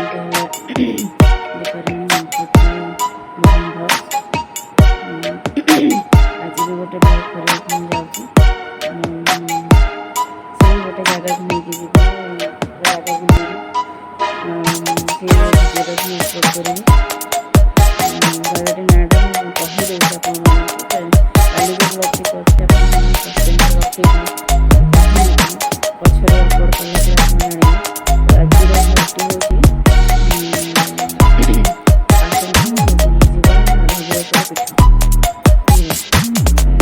आज भी गोटे ब्लॉग करने जाऊँ से गोटे जगह नहीं जगह बुलेगी अपलोड करी जगह नाटा कहीदे काली जो ब्लॉग टी करते रखी पछरे अपलोड कला जाने आज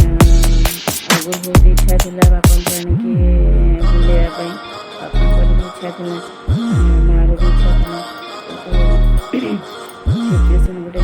आगुर बहुत इच्छा थी बापन प्राणी की बुलाइवाई बापा इच्छा थी मार भी इच्छा थी सिचुएसन गोटे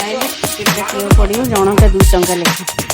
आइले टिकट पड़ो जनका 2 टंका लेखा।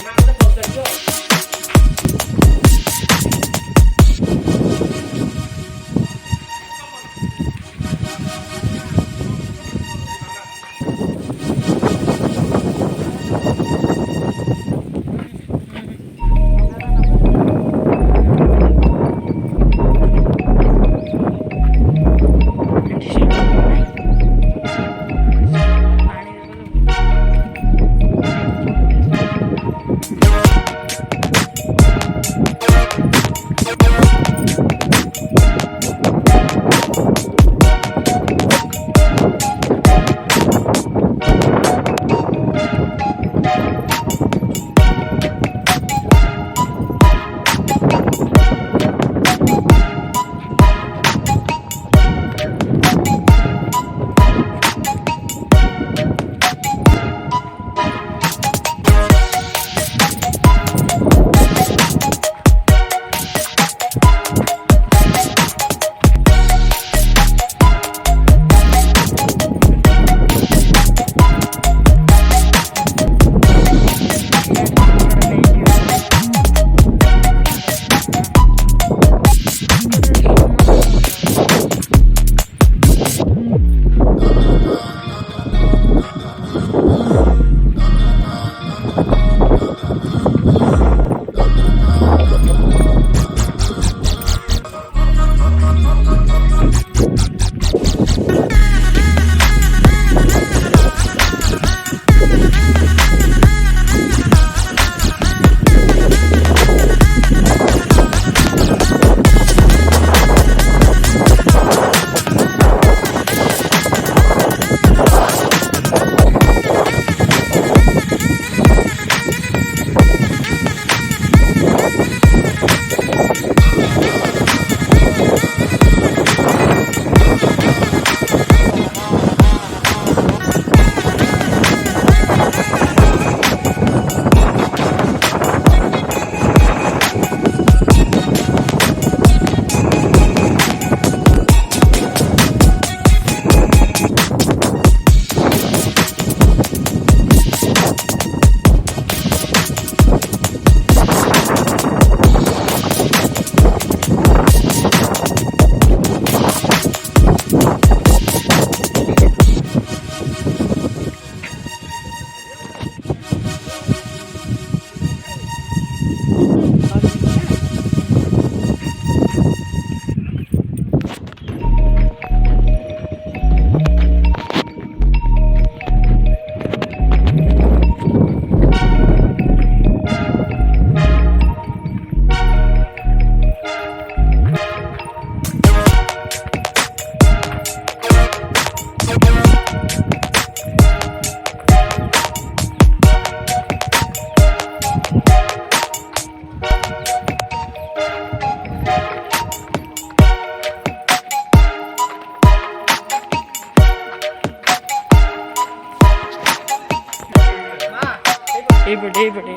every day.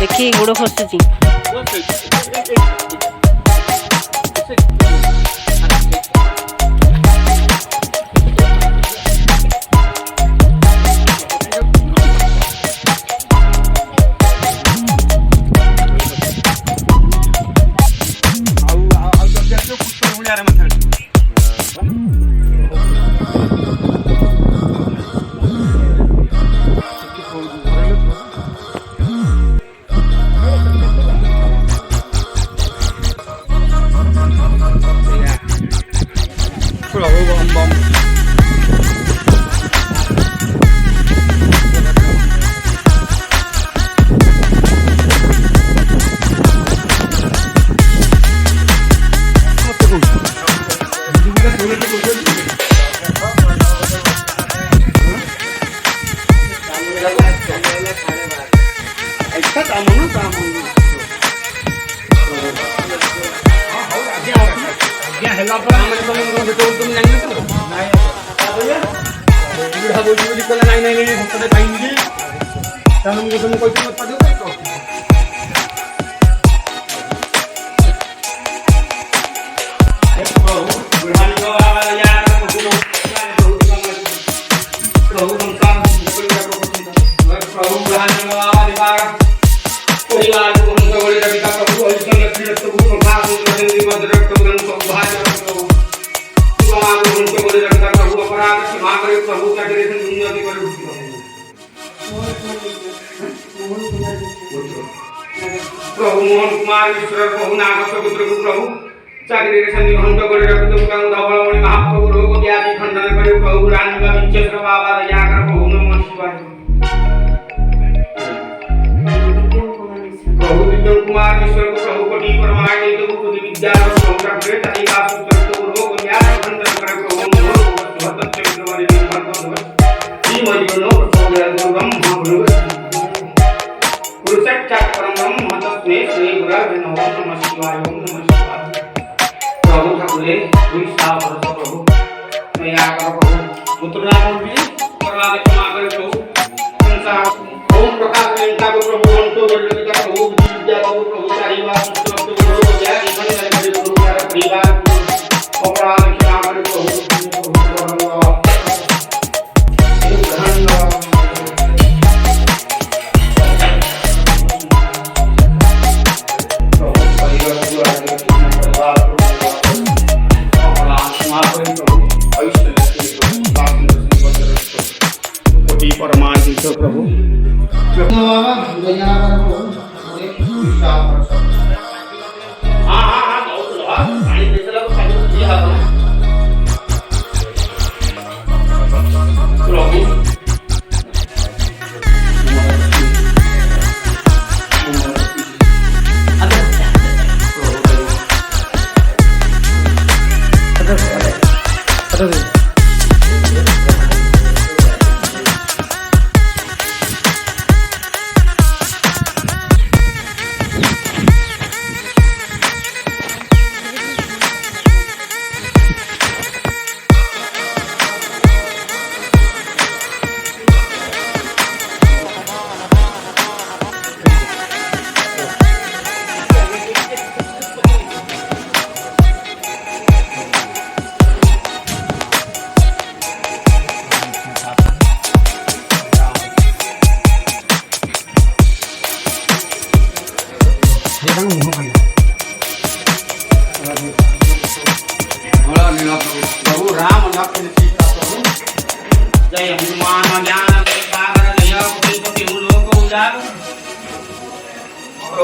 देखिए गोड़ खसुची प्रभु मोहन कुमार ईश्वर प्रभु नागस पुत्र प्रभु चाकरी संधि घंट करे रखित मुकाम धवलमणि महाप्रभु रोग व्याधि खंडन करे प्रभु रानी का विंचस्त्र बाबा दया कर प्रभु नमः शिवाय प्रभु विद्युत कुमार ईश्वर प्रभु कोटि परमाय देव बुद्धि विद्या प्रभु करे ताई का सुत्र रोग व्याधि खंडन करे प्रभु नमः भक्त चक्र वाले भक्त जी मरियो प्रभु ब्रह्म परम महत्वपूर्ण श्री गुरु नमः शिवाय ओम नमः शिवाय प्रभु ठाकुरे दुई सावर प्रभु दया कर प्रभु पुत्र नाम भी परवादे क्षमा करे प्रभु संसार ओम प्रकाश लेंका प्रभु अंतो बल्लभ का प्रभु विद्या प्रभु चारिवा सुस्त गुरु जय ईश्वर करे गुरु का परिवार अपराध क्षमा करे प्रभु प्रभु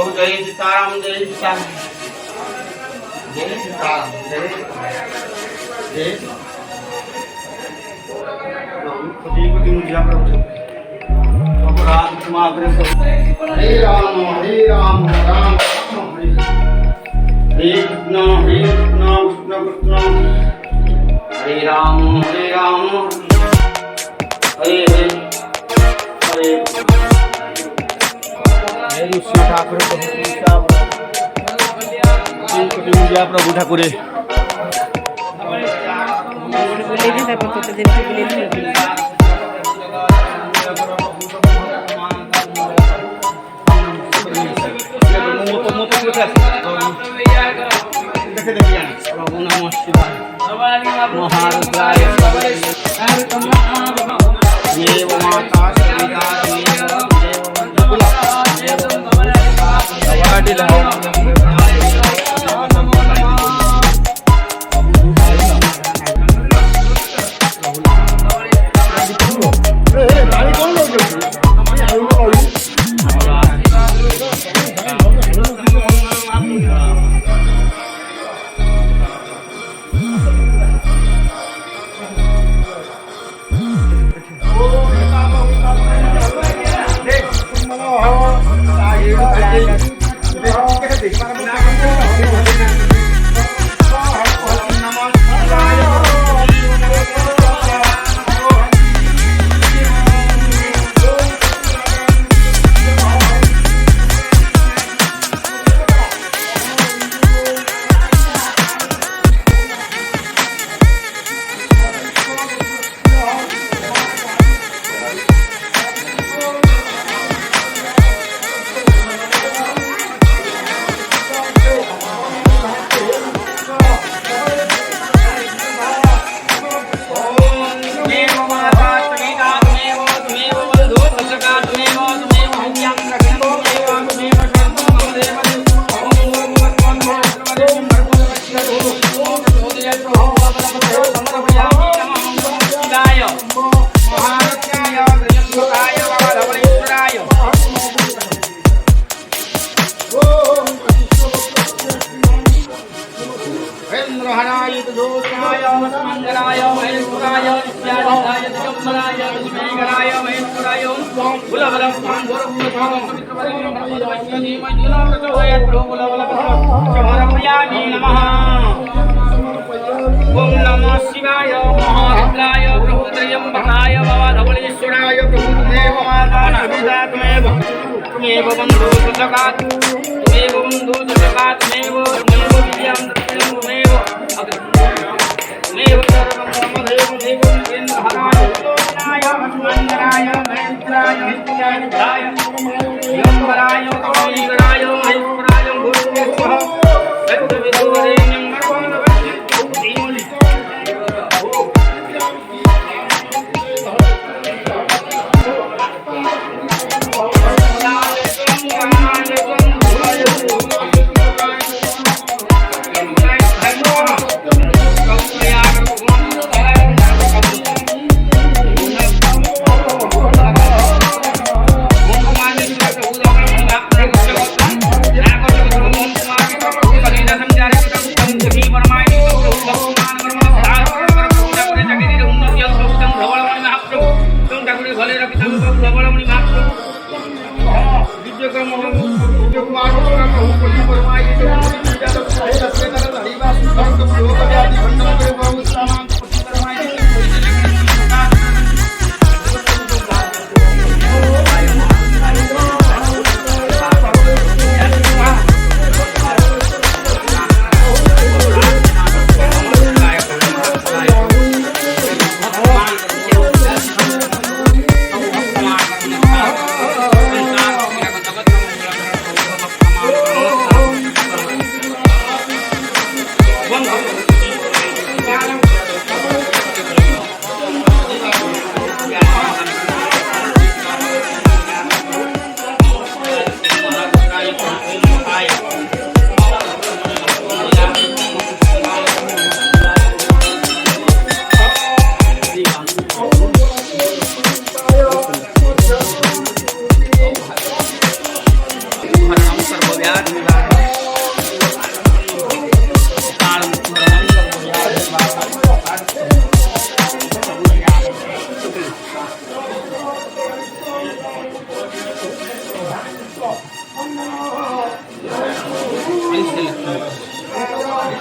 प्रभु जय सीताराम जय सीताराम जय सीताराम जय जय प्रभु कोटि मुझे प्रभु राम कुमार हरे राम राम राम हरे हरे कृष्ण कृष्ण कृष्ण हरे राम हरे हरे हरे ठाकुर प्रभु ठाकुर प्रभु नमः शिवाय महारुद्राय देव माता सविता ओम नमः शिवाय महारुद्राय प्रभु त्र्यंबकाय भवधवलेश्वराय प्रभु देव माता त्वमेव बंधु सकात् त्वमेव बंधु सकात् त्वमेव विद्यां त्वमेव त्वमेव सर्वं ममदेव देवं केन्द्रहराय लोचनाय मंगलाय महेन्द्राय हित्याय यमराय कवीराय महेश्वराय गुरुदेवः सत्यविदुरेण्यं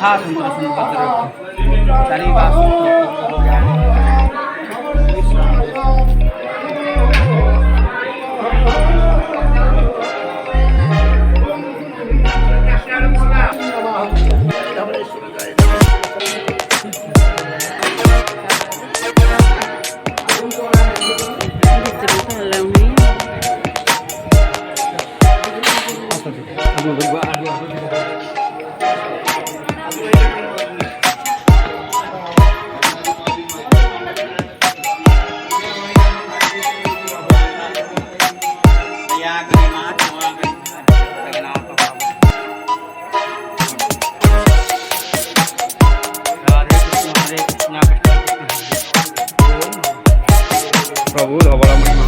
महा सुंदर सुंदर चारी बास प्रभु धवलमणि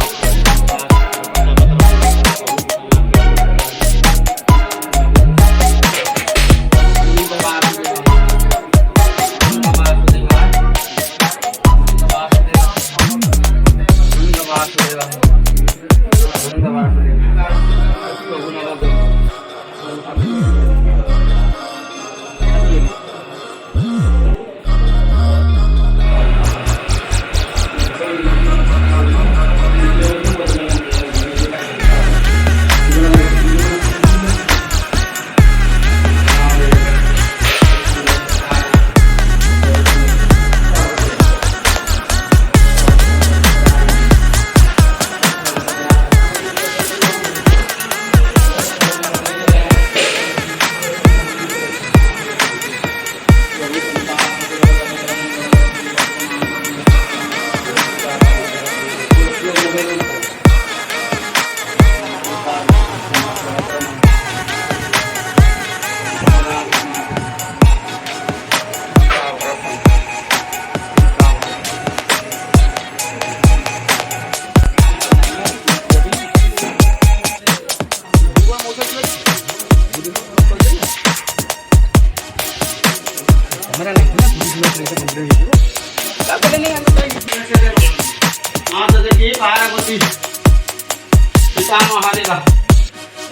पार्वती पिता महादेव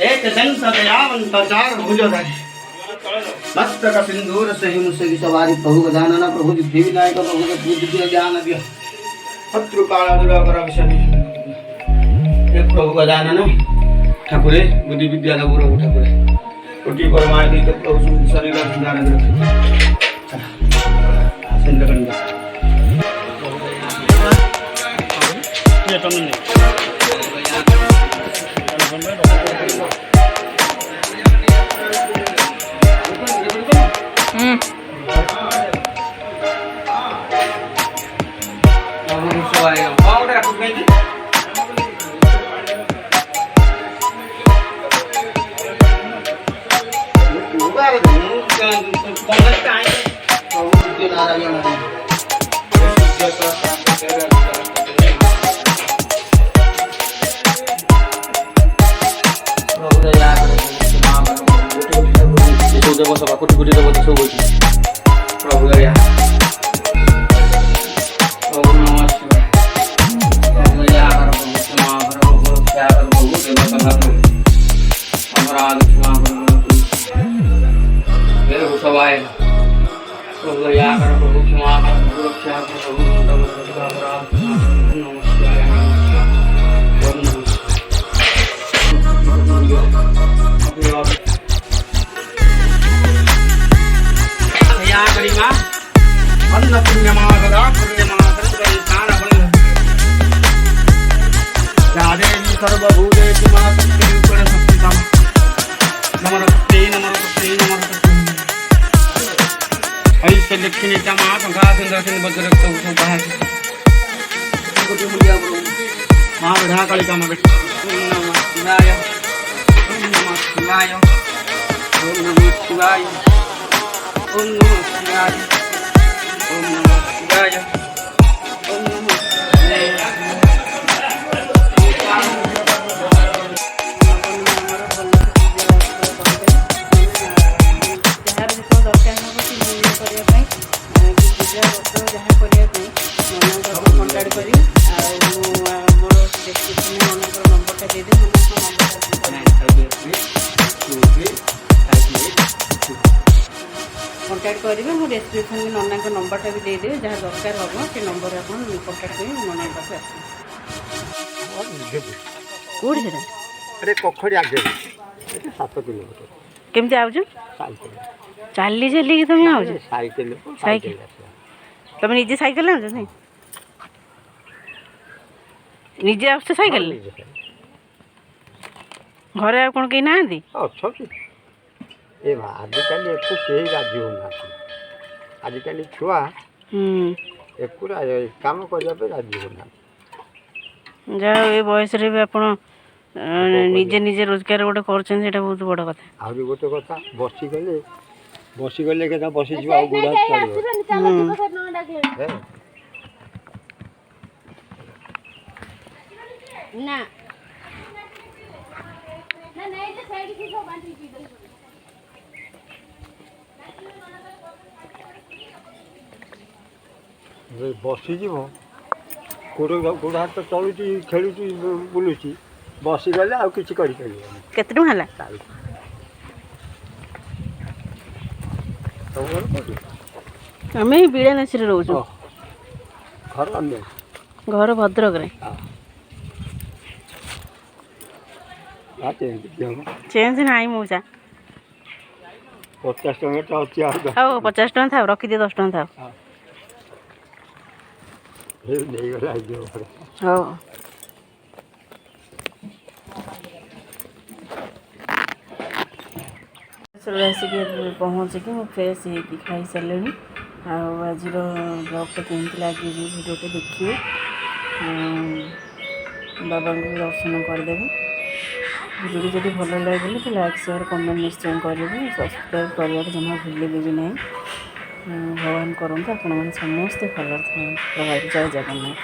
एक दंत दयावंत चार भुजधारी मस्तक सिंदूर सही मुसगी सवारी प्रभु गजानन प्रभु सिद्धि विनायक प्रभु बुद्धि ज्ञान दिय शत्रु काल दुराकर विषय हे प्रभु गजानन ठाकुरे बुद्धि विद्या दबुर ठाकुरे कोटि परमादि प्रभु शरीर ज्ञान रखे सिंधकंड ये तो नहीं देवसभा कोटि कोटि देवता सब होती प्रभु दया प्रभु नमः शिवाय प्रभु दया प्रभु क्षमा प्रभु त्याग प्रभु देवसभा अपराध क्षमा प्रभु देवसभाय प्रभु दया प्रभु क्षमा प्रभु रक्षा प्रभु अपराध नमः शिवाय अन्न पुण्यमागदा पुण्यमागदा दान बल यादेवी सर्वभूतेषु मातृ रूपेण संस्थिता नमस्ते नमस्ते नमस्ते ऐसे लक्ष्मी तमा संघा सुंदर बजरक्त उठा कोटि मुलिया प्रभु मां विधा कालिका मां ओम नमः शिवाय ओम नमः शिवाय ओम नमः शिवाय ओम नमः शिवाय ओम नमः शिवाय ओम नमः କଣ୍ଟାକ୍ଟ କରିବେ। ମୁଁ ଡେସ୍କ୍ରିପ୍ସନ୍ରେ ନନାଙ୍କ ନମ୍ବରଟା ବି ଦେଇଦେବି, ଯାହା ଦରକାର ହେବ ସେ ନମ୍ବରରେ ଆପଣ କଣ୍ଟାକ୍ଟ କରି ନନାଙ୍କ ପାଖକୁ ଆସିବେ। କେଉଁଠି ସେଟା? ଆରେ ପୋଖରୀ ଆଗରେ 7 କିଲୋମିଟର। କେମିତି ଆଉଛ? ସାଇକେଲ ଚାଲି ଚାଲିକି ତୁମେ ଆଉଛ? ସାଇକେଲ ସାଇକେଲ ତୁମେ ନିଜେ ସାଇକେଲ ଆଣୁଛ? ନାଇଁ ନିଜେ ଆସୁଛ ସାଇକେଲରେ? ଘରେ ଆଉ କ'ଣ କେହି ନାହାନ୍ତି? ଅଛନ୍ତି। ଏ ଆଜିକାଲି ଏକୁ କେହି ରାଜି ହେଉନାହାନ୍ତି। ଆଜିକାଲି ଛୁଆ ଏକୁ କାମ କରିବା ପାଇଁ ରାଜି ହେଉନାହାନ୍ତି। ଯାହା ହଉ ଏ ବୟସରେ ବି ଆପଣ ନିଜେ ନିଜେ ରୋଜଗାର ଗୋଟେ କରୁଛନ୍ତି, ସେଇଟା ବହୁତ ବଡ଼ କଥା। ଆହୁରି ଗୋଟେ କଥା, ବସିଗଲେ କେତେ ବସିଯିବ, ଆଉ ଗୋଡ଼ ହାତ ଚାଲିବ। ନା ବସିଯିବ, ଗୋଡ଼ ହାତ ଚଳୁଛି, ଖେଳୁଛି, ବୁଲୁଛି, ବସିଗଲେ ଆଉ କିଛି କରିପାରିବନି। କେତେ ଟଙ୍କା ହେଲା? ଆମେ ବିଡ଼ାନାସୀରେ ରହୁଛୁ। ଘର ଭଦ୍ରକରେ। ଚେଞ୍ଜ ନାହିଁ ମଉସା। 50 ଟଙ୍କା ଅଛି। ହଉ 50 ଟଙ୍କା ଥାଉ, ରଖିଦିଅ 10 ଟଙ୍କା ଥାଉ। ନେଇଗଲା ହଉ। ଆସିକି ପହଞ୍ଚିକି ମୁଁ ଫ୍ରେଶ୍ ହେଇକି ଖାଇସାରିଲିଣି। ଆଉ ଆଜିର ବ୍ଲଗ୍ଟା କେମିତି ଲାଗିଛି ଭିଡ଼ିଓଟା ଦେଖିବେ, ବାବାଙ୍କୁ ଦର୍ଶନ କରିଦେବେ। ଭିଡ଼ିଓଟି ଯଦି ଭଲ ଲାଗିଲେ ତ ଲାଇକ୍ ସେୟାର କମେଣ୍ଟ ନିଶ୍ଚୟ କରିବେ। ସବସ୍କ୍ରାଇବ୍ କରିବାକୁ ଜମା ଭୁଲିବେ ବି ନାହିଁ। ଭଗବାନ କରନ୍ତୁ ଆପଣମାନେ ସମସ୍ତେ ଭଲରେ ଥାଆନ୍ତୁ। ଜୟ ଜଗନ୍ନାଥ।